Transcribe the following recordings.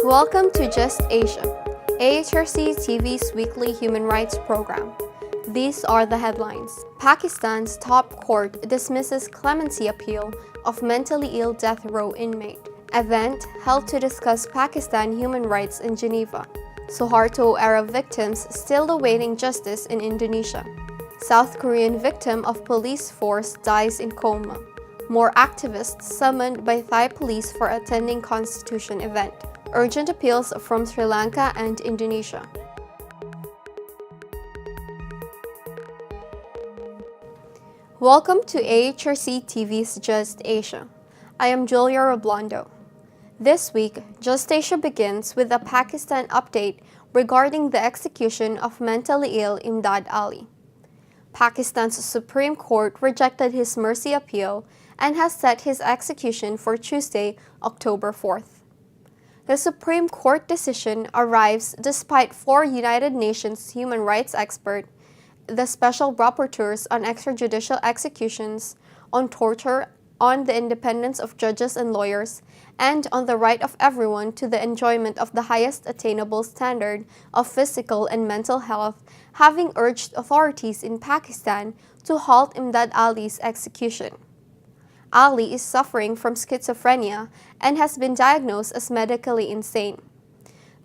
Welcome to Just Asia, AHRC TV's weekly human rights program. These are the headlines. Pakistan's top court dismisses clemency appeal of mentally ill death row inmate. Event held to discuss Pakistan human rights in Geneva. Suharto-era victims still awaiting justice in Indonesia. South Korean victim of police force dies in coma. More activists summoned by Thai police for attending Constitution event. Urgent appeals from Sri Lanka and Indonesia. Welcome to AHRC TV's Just Asia. I am Julia Roblando. This week, Just Asia begins with a Pakistan update regarding the execution of mentally ill Imdad Ali. Pakistan's Supreme Court rejected his mercy appeal and has set his execution for Tuesday, October 4th. The Supreme Court decision arrives despite four United Nations human rights experts, the special rapporteurs on extrajudicial executions, on torture, on the independence of judges and lawyers, and on the right of everyone to the enjoyment of the highest attainable standard of physical and mental health, having urged authorities in Pakistan to halt Imdad Ali's execution. Ali is suffering from schizophrenia and has been diagnosed as medically insane.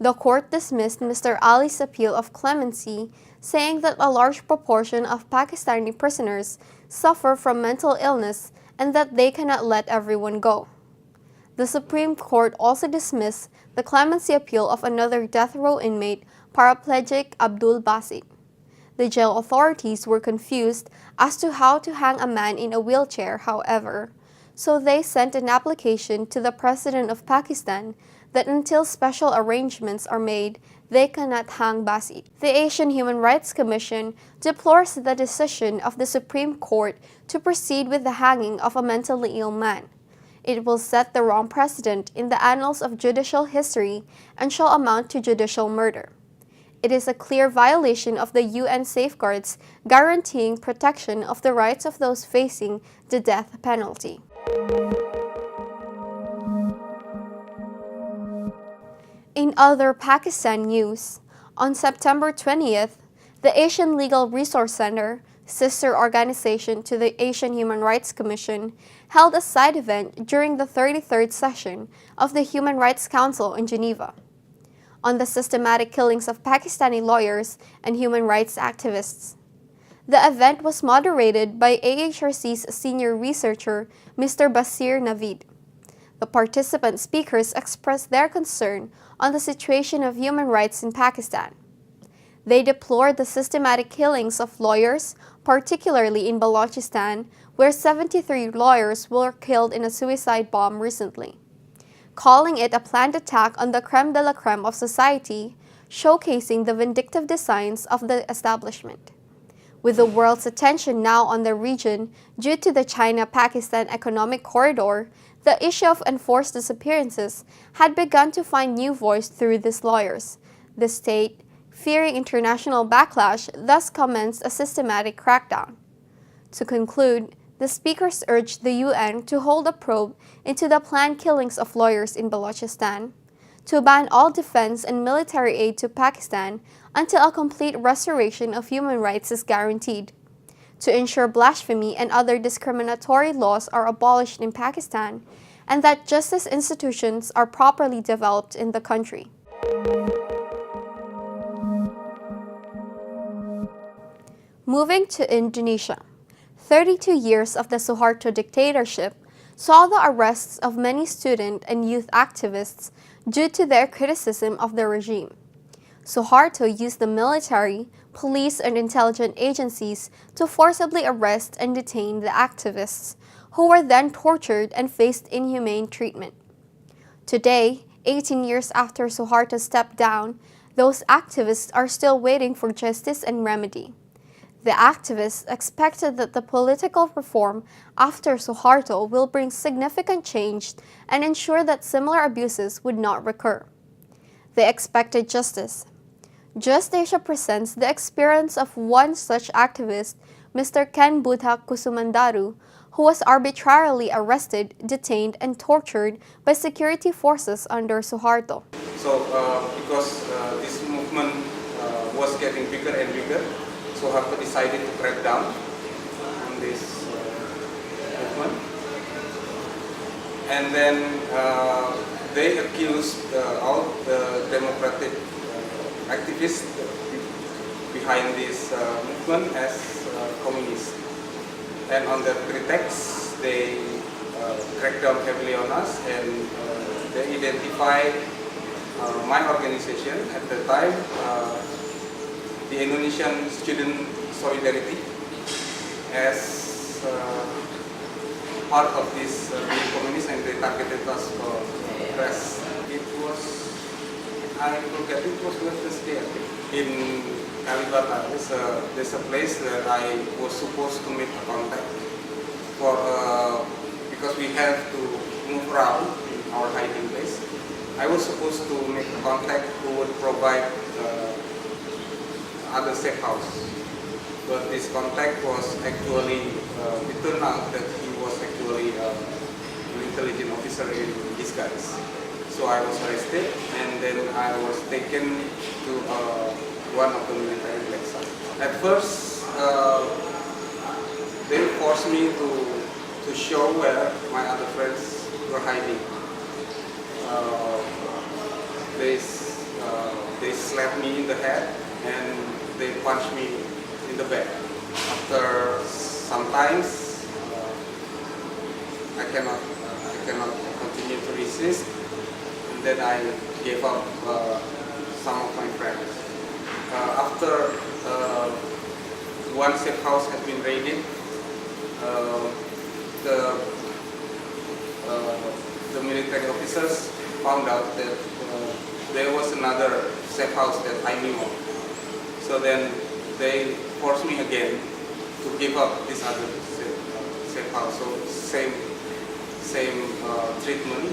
The court dismissed Mr. Ali's appeal of clemency, saying that a large proportion of Pakistani prisoners suffer from mental illness and that they cannot let everyone go. The Supreme Court also dismissed the clemency appeal of another death row inmate, paraplegic Abdul Basit. The jail authorities were confused as to how to hang a man in a wheelchair, however, so they sent an application to the President of Pakistan that until special arrangements are made, they cannot hang Basit. The Asian Human Rights Commission deplores the decision of the Supreme Court to proceed with the hanging of a mentally ill man. It will set the wrong precedent in the annals of judicial history and shall amount to judicial murder. It is a clear violation of the UN safeguards guaranteeing protection of the rights of those facing the death penalty. In other Pakistan news, on September 20th, the Asian Legal Resource Center, sister organization to the Asian Human Rights Commission, held a side event during the 33rd session of the Human Rights Council in Geneva on the systematic killings of Pakistani lawyers and human rights activists. The event was moderated by AHRC's senior researcher, Mr. Basir Naveed. The participant speakers expressed their concern on the situation of human rights in Pakistan. They deplored the systematic killings of lawyers, particularly in Balochistan, where 73 lawyers were killed in a suicide bomb recently, calling it a planned attack on the crème de la crème of society, showcasing the vindictive designs of the establishment. With the world's attention now on the region due to the China-Pakistan economic corridor, the issue of enforced disappearances had begun to find new voice through these lawyers. The state, fearing international backlash, thus commenced a systematic crackdown. To conclude, the speakers urged the UN to hold a probe into the planned killings of lawyers in Balochistan, to ban all defense and military aid to Pakistan until a complete restoration of human rights is guaranteed, to ensure blasphemy and other discriminatory laws are abolished in Pakistan, and that justice institutions are properly developed in the country. Moving to Indonesia, 32 years of the Suharto dictatorship saw the arrests of many student and youth activists due to their criticism of the regime. Suharto used the military, police, and intelligence agencies to forcibly arrest and detain the activists, who were then tortured and faced inhumane treatment. Today, 18 years after Suharto stepped down, those activists are still waiting for justice and remedy. The activists expected that the political reform after Suharto will bring significant change and ensure that similar abuses would not recur. They expected justice. Just Asia presents the experience of one such activist Mr. Ken Budha Kusumandaru, who was arbitrarily arrested, detained, and tortured by security forces under Suharto. So, because this movement was getting bigger and bigger, Suharto decided to crack down on this movement. And then they accused all the democratic activists behind this movement as communists. And on that pretext, they cracked down heavily on us, and they identified my organization at the time, the Indonesian Student Solidarity, as part of this being communist, and they targeted us for arrest. It was, I forget, it was Wednesday in Kalibata. There's a place that I was supposed to make a contact for because we have to move around in our hiding place. I was supposed to make a contact who would provide other safe house, but this contact was actually it turned out that he was actually an intelligence officer in disguise. So I was arrested, and then I was taken to one of the military blacks. At first, they forced me to show where my other friends were hiding. They slapped me in the head and they punched me in the back. After sometimes I cannot continue to resist, and then I gave up some of my friends. After one safe house had been raided, the military officers found out that there was another safe house that I knew of. So then they forced me again to give up this other safe house. So same treatment.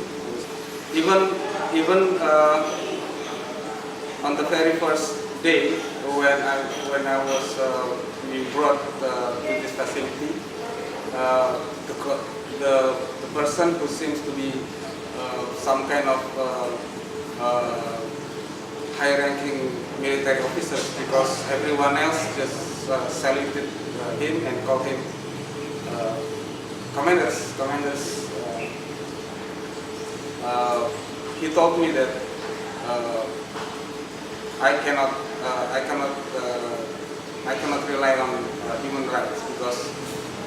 Even on the very first day when I was being brought to this facility, the person who seems to be some kind of high-ranking military officers, because everyone else just saluted him and called him commanders. He told me that I cannot rely on human rights, because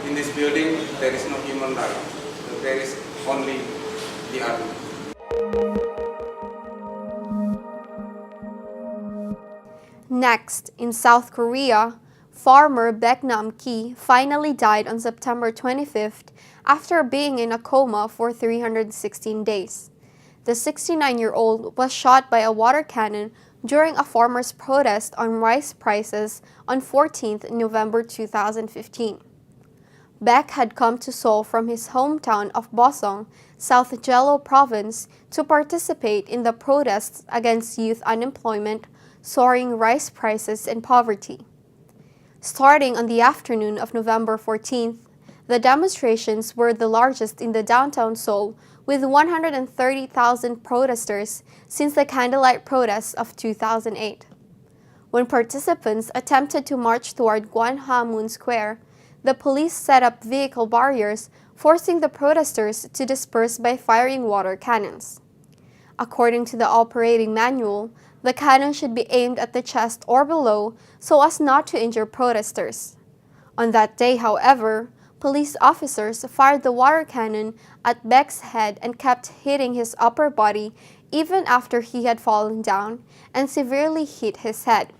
in this building there is no human rights. There is only the army. Next, in South Korea, farmer Baeknam Ki finally died on September 25th after being in a coma for 316 days. The 69-year-old was shot by a water cannon during a farmer's protest on rice prices on 14th November 2015. Baek had come to Seoul from his hometown of Bosong, South Jeolla Province, to participate in the protests against youth unemployment, soaring rice prices, and poverty. Starting on the afternoon of November 14th, the demonstrations were the largest in the downtown Seoul, with 130,000 protesters since the candlelight protests of 2008. When participants attempted to march toward Gwanghwamun Square, the police set up vehicle barriers, forcing the protesters to disperse by firing water cannons. According to the operating manual, the cannon should be aimed at the chest or below so as not to injure protesters. On that day, however, police officers fired the water cannon at Baek's head and kept hitting his upper body even after he had fallen down and severely hit his head.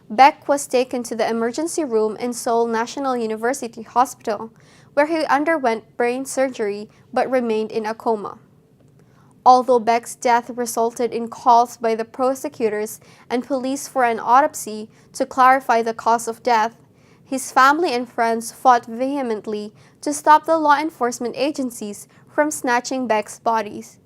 Baek was taken to the emergency room in Seoul National University Hospital, where he underwent brain surgery but remained in a coma. Although Baek's death resulted in calls by the prosecutors and police for an autopsy to clarify the cause of death, his family and friends fought vehemently to stop the law enforcement agencies from snatching Baek's bodies.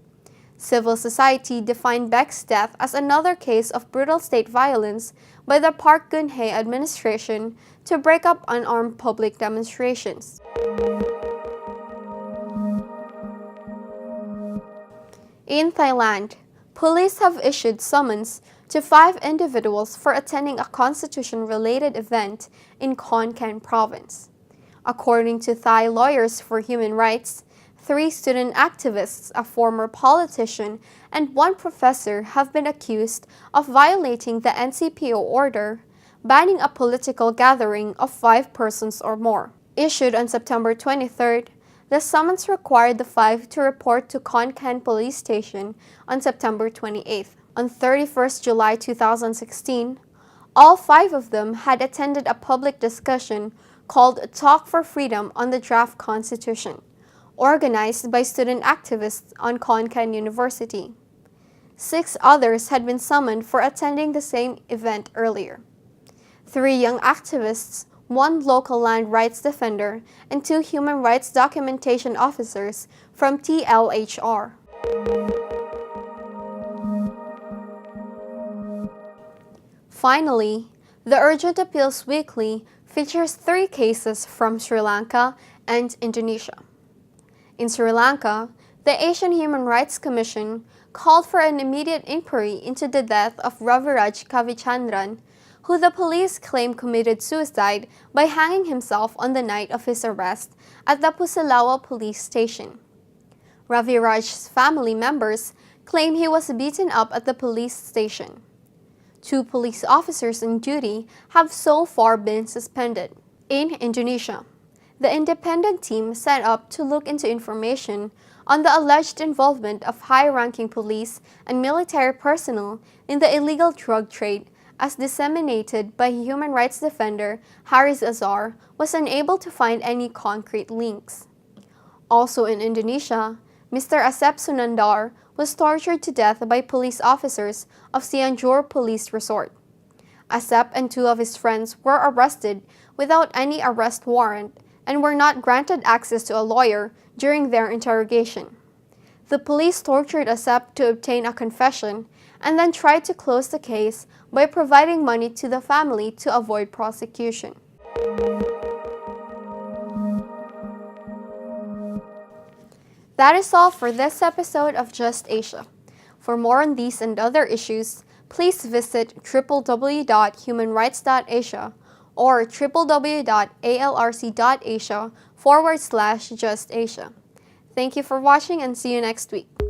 Civil society defined Baek's death as another case of brutal state violence by the Park Geun-hye administration to break up unarmed public demonstrations. In Thailand, police have issued summons to 5 individuals for attending a constitution-related event in Khon Kaen province. According to Thai Lawyers for Human Rights, 3 student activists, a former politician, and 1 professor have been accused of violating the NCPO order banning a political gathering of 5 persons or more. Issued on September 23rd, the summons required the 5 to report to Khon Kaen Police Station on September 28th. On 31st July 2016, all 5 of them had attended a public discussion called Talk for Freedom on the Draft Constitution, organized by student activists on Khon Kaen University. 6 others had been summoned for attending the same event earlier. 3 young activists, 1 local land rights defender, and 2 human rights documentation officers from TLHR. Finally, the Urgent Appeals Weekly features 3 cases from Sri Lanka and Indonesia. In Sri Lanka, the Asian Human Rights Commission called for an immediate inquiry into the death of Raviraj Kavichandran, who the police claim committed suicide by hanging himself on the night of his arrest at the Pusilawa police station. Raviraj's family members claim he was beaten up at the police station. 2 police officers on duty have so far been suspended. In Indonesia, the independent team set up to look into information on the alleged involvement of high-ranking police and military personnel in the illegal drug trade, as disseminated by human rights defender Haris Azhar, was unable to find any concrete links. Also in Indonesia, Mr. Asep Sunandar was tortured to death by police officers of Cianjur Police Resort. Asep and 2 of his friends were arrested without any arrest warrant and were not granted access to a lawyer during their interrogation. The police tortured Asep to obtain a confession and then tried to close the case by providing money to the family to avoid prosecution. That is all for this episode of Just Asia. For more on these and other issues, please visit www.humanrights.asia or www.alrc.asia/justasia. Thank you for watching and see you next week.